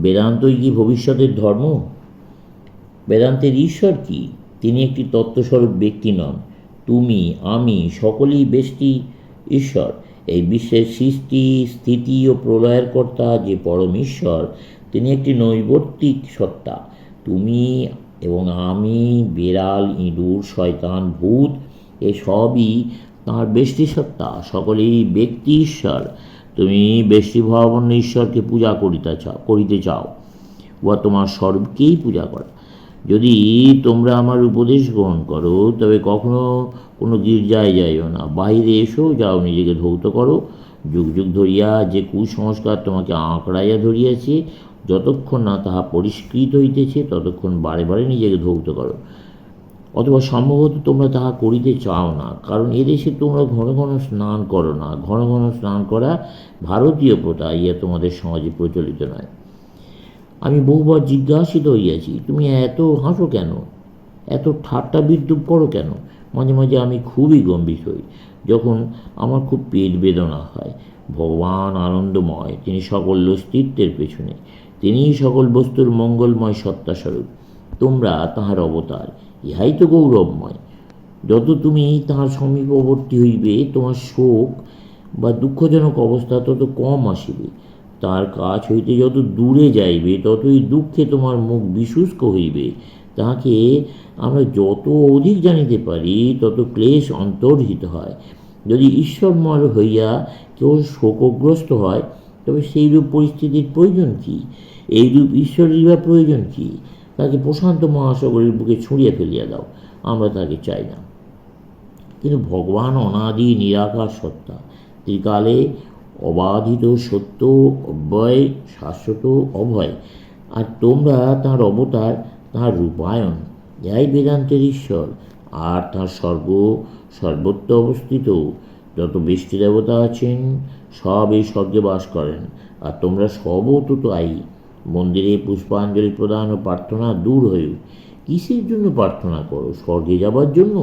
বেদান্তই কি ভবিষ্যতের ধর্ম? বেদান্তের ঈশ্বর কি? তিনি একটি তত্ত্বস্বরূপ ব্যক্তি নন। তুমি, আমি সকলেই ব্যষ্টি ঈশ্বর। এই বিশ্বের সৃষ্টি, স্থিতি ও প্রলয়ের কর্তা যে পরম ঈশ্বর, তিনি একটি নৈবর্তিক সত্তা। তুমি এবং আমি, বেড়াল, ইঁদুর, শয়তান, ভূত, এসবই তাঁর ব্যষ্টি সত্তা, সকলেই ব্যক্তি ঈশ্বর। তুমি ব্যষ্টিভাবাপন্ন ঈশ্বরকে পূজা করিতে চাও, উহা তোমার স্বরূপকেই পূজা করা। যদি তোমরা আমার উপদেশ গ্রহণ করো, তবে কখনো কোনো গির্জায় যাইও না, বাহিরে এসো, যাও নিজেকে ধৌত করো। যুগ যুগ ধরিয়া যে কুসংস্কার তোমাকে আঁকড়াইয়া ধরিয়াছে, যতক্ষণ না তাহা পরিষ্কৃত হইতেছে, ততক্ষণ বারে বারে নিজেকে ধৌত করো। অথবা সম্ভবত তোমরা তাহা করিতে চাও না, কারণ এদেশে তোমরা ঘন ঘন স্নান করো না। ঘন ঘন স্নান করা ভারতীয় প্রথা, ইহা তোমাদের সমাজে প্রচলিত নয়। আমি বহুবার জিজ্ঞাসিত হইয়াছি, তুমি এত হাসো কেন, এত ঠাট্টা বিদ্রুপ করো কেন? মাঝে মাঝে আমি খুবই গম্ভীর হই, যখন আমার খুব পেট বেদনা হয়। ভগবান আনন্দময়, তিনি সকল অস্তিত্বের পেছনে, তিনিই সকল বস্তুর মঙ্গলময় সত্তাস্বরূপ। তোমরা তাহার অবতার, ইহাই তো গৌরবময়। যত তুমি তাহার সমীপবর্তী হইবে, তোমার শোক বা দুঃখজনক অবস্থা তত কম আসিবে। তার কাছ হইতে যত দূরে যাইবে, ততই দুঃখে তোমার মুখ বিশুষ্ক হইবে। তাহাকে আমরা যত অধিক জানিতে পারি, তত ক্লেশ অন্তর্হিত হয়। যদি ঈশ্বরময় হইয়া কেউ শোকগ্রস্ত হয়, তবে সেইরূপ পরিস্থিতির প্রয়োজন কী? এইরূপ ঈশ্বরেরই বা প্রয়োজন কী? তাকে প্রশান্ত মহাসাগরের বুকে ছুঁড়িয়া ফেলিয়া দাও, আমরা তাকে চাই না। কিন্তু ভগবান অনাদি নিরাকার সত্তা, ত্রিকালে অবাধিত, সত্য, অব্যয়, শাশ্বত, অভয়। আর তোমরা তাঁর অবতার, তাঁর রূপায়ণ। ইহাই বেদান্তের ঈশ্বর। আর তাঁর স্বর্গ সর্বত্র অবস্থিত। যত ব্যষ্টি দেবতা আছেন, সব এই স্বর্গে বাস করেন। আর তোমরা সবও তো তাই। মন্দিরে পুষ্পাঞ্জলি প্রদান ও প্রার্থনা দূর হয়ে, কিসের জন্য প্রার্থনা করো? স্বর্গে যাবার জন্য?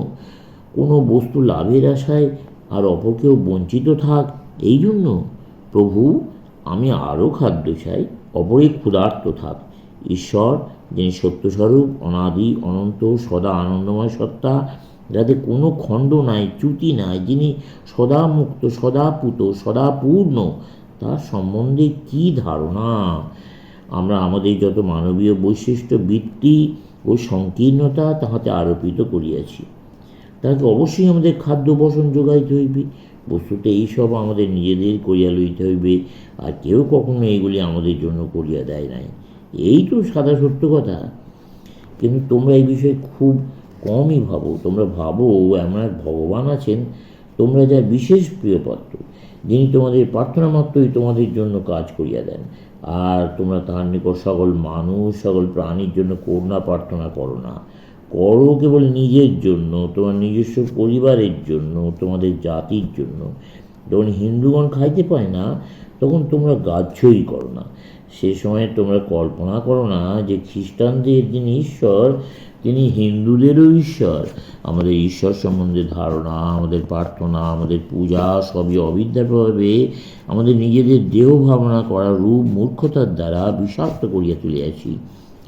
কোনো বস্তু লাভের আশায় আর অপর কেউ বঞ্চিত থাক, এই জন্য? প্রভু, আমি আরও খাদ্য চাই, অপরে ক্ষুধার্ত থাক। ঈশ্বর, যিনি সত্যস্বরূপ, অনাদি, অনন্ত, সদা আনন্দময় সত্তা, যাতে কোনো খণ্ড নাই, চ্যুতি নাই, যিনি সদা মুক্ত, সদা পুত, সদা পূর্ণ, তার সম্বন্ধে কী ধারণা আমরা আমাদের যত মানবীয় বৈশিষ্ট্য, বৃত্তি ও সংকীর্ণতা তাহাতে আরোপিত করিয়াছি। তাহাকে অবশ্যই আমাদের খাদ্য বসন যোগাইতে হইবে। বস্তুতে এইসব আমাদের নিজেদের করিয়া লইতে হইবে, আর কেউ কখনো এইগুলি আমাদের জন্য করিয়া দেয় নাই। এই তো সাদা সত্য কথা। কিন্তু তোমরা এই বিষয়ে খুব কমই ভাবো। তোমরা ভাবো এমন এক ভগবান আছেন, তোমরা যার বিশেষ প্রিয়পাত্র, যিনি তোমাদের প্রার্থনা মাত্রই তোমাদের জন্য কাজ করিয়া দেন। আর তোমরা তাহার নিকট সকল মানুষ, সকল প্রাণীর জন্য করুণা প্রার্থনা করো না, করো কেবল নিজের জন্য, তোমার নিজস্ব পরিবারের জন্য, তোমাদের জাতির জন্য। যখন হিন্দুগণ খাইতে পায় না, তখন তোমরা গ্রাহ্যই করো না। সে সময় তোমরা কল্পনা করো না যে খ্রিস্টানদের যিনি ঈশ্বর, তিনি হিন্দুদেরও ঈশ্বর। আমাদের ঈশ্বর সম্বন্ধে ধারণা, আমাদের প্রার্থনা, আমাদের পূজা সবই অবিদ্যার প্রভাবে আমাদের নিজেদের দেহ ভাবনা করা রূপ মূর্খতার দ্বারা বিষাক্ত করিয়া তুলিয়াছি।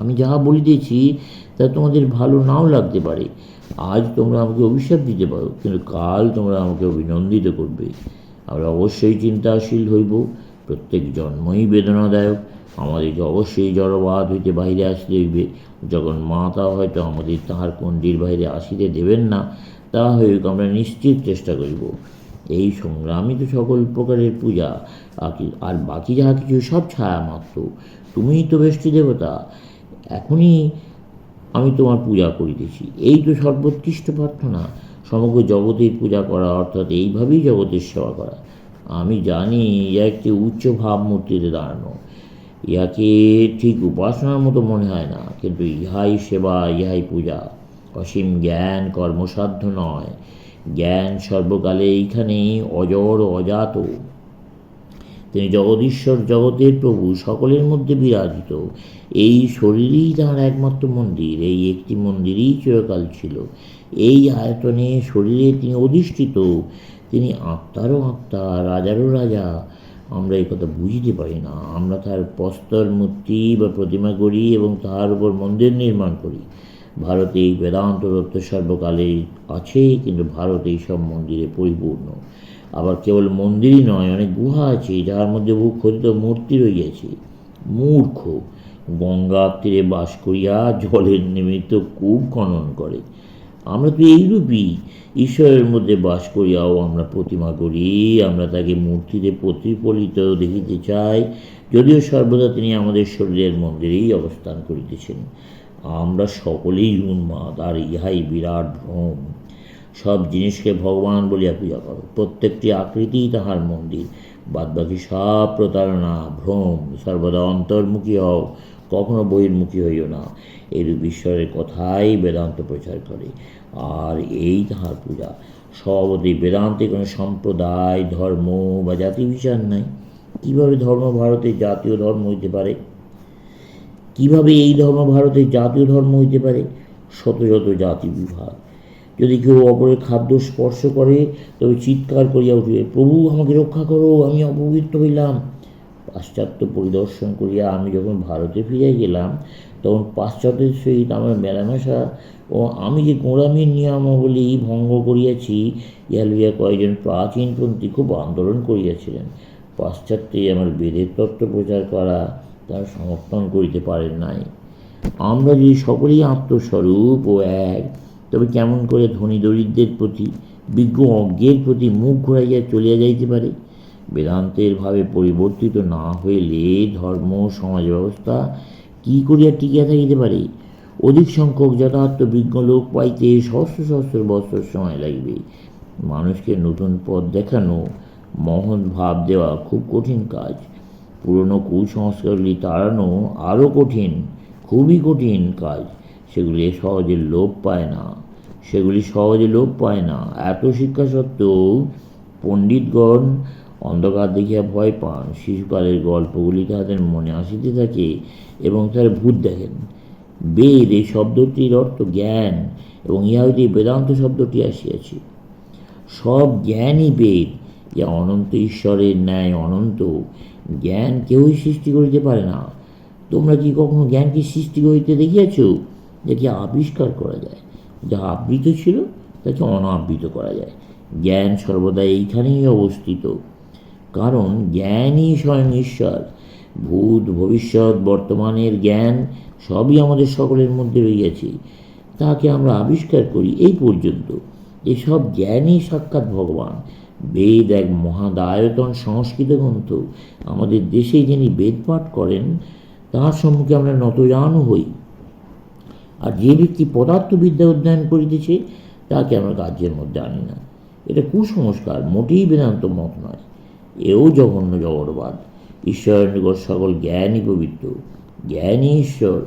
আমি যাহা বলিতেছি তা তোমাদের ভালো নাও লাগতে পারে। আজ তোমরা আমাকে অভিশাপ দিতে পারো, কিন্তু কাল তোমরা আমাকে অভিনন্দিত করবে। আমরা অবশ্যই চিন্তাশীল হইব। প্রত্যেক জন্মই বেদনাদায়ক। আমাদেরকে অবশ্যই জড়বাদ হইতে বাহিরে আসিতে হইবে। যখন মাতা হয়তো আমাদের তাহার কণ্ডির বাহিরে আসিতে দেবেন না, তাহা হইক আমরা নিশ্চিত চেষ্টা করিব। এই সংগ্রামই তো সকল প্রকারের পূজা, আর বাকি যাহা কিছু সব ছায়া মাত্র। তুমিই তো বেষ্টি দেবতা। এখনই আমি তোমার পূজা করিতেছি, এই তো সর্বোৎকৃষ্ট প্রার্থনা। সমগ্র জগতের পূজা করা, অর্থাৎ এইভাবেই জগতের সেবা করা। আমি জানি ইহা একটি উচ্চ ভাবমূর্তিতে দাঁড়ানো। ইহাকে ঠিক উপাসনার মতো মনে হয় না, কিন্তু ইহাই সেবা, ইহাই পূজা। অসীম জ্ঞান কর্মসাধ্য নয়। জ্ঞান সর্বকালে এইখানেই অজর অজাত। তিনি জগদীশ্বর, জগতের প্রভু, সকলের মধ্যে বিরাজিত। এই শরীরই তাঁর একমাত্র মন্দির। এই একটি মন্দিরই চিরকাল ছিল। এই আয়তনে শরীরে তিনি অধিষ্ঠিত। তিনি আত্মারও আত্মা, রাজারও রাজা। আমরা এই কথা বুঝতে পারি না। আমরা তার প্রস্তর মূর্তি বা প্রতিমা করি এবং তার উপর মন্দির নির্মাণ করি। ভারতে এই বেদান্ত তত্ত্ব সর্বকালে আছে, কিন্তু ভারতে এই সব মন্দিরে পরিপূর্ণ। আবার কেবল মন্দিরই নয়, অনেক গুহা আছে যার মধ্যে বহু খোদিত মূর্তি রইয়াছে। মূর্খ গঙ্গার তীরে বাস করিয়া জলের নিমিত্ত কূপ খনন করে। আমরা তো এইরূপই, ঈশ্বরের মধ্যে বাস করিয়াও আমরা প্রতিমা করি। আমরা তাকে মূর্তিতে প্রতিফলিত দেখিতে চাই, যদিও সর্বদা তিনি আমাদের শরীরের মন্দিরেই অবস্থান করিতেছেন। আমরা সকলেই উন্মাদ, আর ইহাই বিরাট ভ্রম। সব জিনিসকে ভগবান বলিয়া পূজা করো, প্রত্যেকটি আকৃতিই তাহার মন্দির। বাদবাকি সব প্রতারণা, ভ্রম। সর্বদা অন্তর্মুখী হও, কখনো বহির্মুখী হইও না। এরূপ ঈশ্বরের কথাই বেদান্ত প্রচার করে, আর এই তাহার পূজা। স্বভাবতই বেদান্তে কোনো সম্প্রদায়, ধর্ম বা জাতি বিচার নাই। কীভাবে ধর্ম ভারতের জাতীয় ধর্ম হইতে পারে? কিভাবে এই ধর্ম ভারতের জাতীয় ধর্ম হইতে পারে? শত শত জাতি বিভাগ। যদি কেউ অপরের খাদ্য স্পর্শ করে, তবে চিৎকার করিয়া উঠিবে, প্রভু আমাকে রক্ষা করো, আমি অপবিত্র হইলাম। পাশ্চাত্য পরিদর্শন করিয়া আমি যখন ভারতে ফিরে গেলাম, তখন পাশ্চাত্যের সহিত আমার মেলামেশা ও আমি যে গোঁড়ামির নিয়মাবলী ভঙ্গ করিয়াছি, ইহা লইয়া কয়েকজন প্রাচীনপন্থী খুব আন্দোলন করিয়াছিলেন। পাশ্চাত্যে আমার বেদের তত্ত্ব প্রচার করা তারা সমর্থন করিতে পারেন নাই। আমরা যদি সকলেই আত্মস্বরূপ ও এক, তবে কেমন করে ধনী দরিদ্রের প্রতি, বিজ্ঞ অজ্ঞের প্রতি মুখ ঘুরাইয়া চলিয়া যাইতে পারে? বেদান্তের ভাবে পরিবর্তিত না হইলে ধর্ম সমাজ ব্যবস্থা কী করিয়া টিকিয়া থাকিতে পারে? অধিক সংখ্যক যথার্থ বিজ্ঞ লোক পাইতে সহস্র সহস্র বছর সময় লাগিবে। মানুষকে নতুন পথ দেখানো, মহৎ ভাব দেওয়া খুব কঠিন কাজ। পুরনো কুসংস্কারগুলি তাড়ানো আরও কঠিন, খুবই কঠিন কাজ। সেগুলি সহজে লোপ পায় না। এত শিক্ষা সত্ত্বেও পণ্ডিতগণ অন্ধকার দেখিয়া ভয় পান। শিশুকালের গল্পগুলি তাহাদের মনে আসিতে থাকে এবং তারা ভূত দেখেন। বেদ এই শব্দটির অর্থ জ্ঞান, এবং ইহা হইতে বেদান্ত শব্দটি আসিয়াছে। সব জ্ঞানই বেদ, যা অনন্ত ঈশ্বরের ন্যায় অনন্ত। জ্ঞান কেউই সৃষ্টি করিতে পারে না। তোমরা কি কখনো জ্ঞানকে সৃষ্টি করিতে দেখিয়াছ? যাকে আবিষ্কার করা যায়, যা আবৃত ছিল তাকে অনাবৃত করা যায়। জ্ঞান সর্বদা এইখানেই অবস্থিত, কারণ জ্ঞানই স্বয়ং ঈশ্বর। ভূত, ভবিষ্যৎ, বর্তমানের জ্ঞান সবই আমাদের সকলের মধ্যে রইয়াছে। তাকে আমরা আবিষ্কার করি এই পর্যন্ত। এসব জ্ঞানই সাক্ষাৎ ভগবান। বেদ এক মহাদায়তন সংস্কৃত গ্রন্থ। আমাদের দেশে যিনি বেদ পাঠ করেন, তাহার সম্মুখে আমরা নতজানু হই। আর যে ব্যক্তি পদার্থবিদ্যা অধ্যয়ন করিতেছে, তাকে আমরা কার্যের মধ্যে আনি না। এটা কুসংস্কার, মোটেই বেদান্ত মত নয়। এও জঘন্য জগৎবাদ। ঈশ্বরের নিকট সকল জ্ঞানই পবিত্র। জ্ঞানই ঈশ্বর।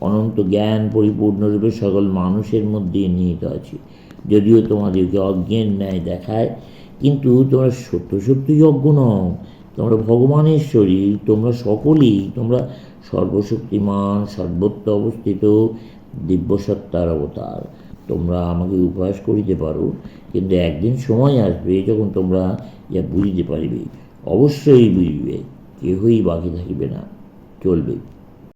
অনন্ত জ্ঞান পরিপূর্ণরূপে সকল মানুষের মধ্যে নিহিত আছে। যদিও তোমাদেরকে অজ্ঞের ন্যায় দেখায়, কিন্তু তোমরা সত্য সত্যই অজ্ঞ নও। তোমরা ভগবানের শরীর, তোমরা সকলেই, তোমরা সর্বশক্তিমান, সর্বত্র অবস্থিত দিব্যসত্তার অবতার। তোমরা আমাকে উপহাস করিতে পারো, কিন্তু একদিন সময় আসবে যখন তোমরা ইহা বুঝিতে পারিবে। অবশ্যই বুঝিবে, কেহই বাকি থাকিবে না, চলবে।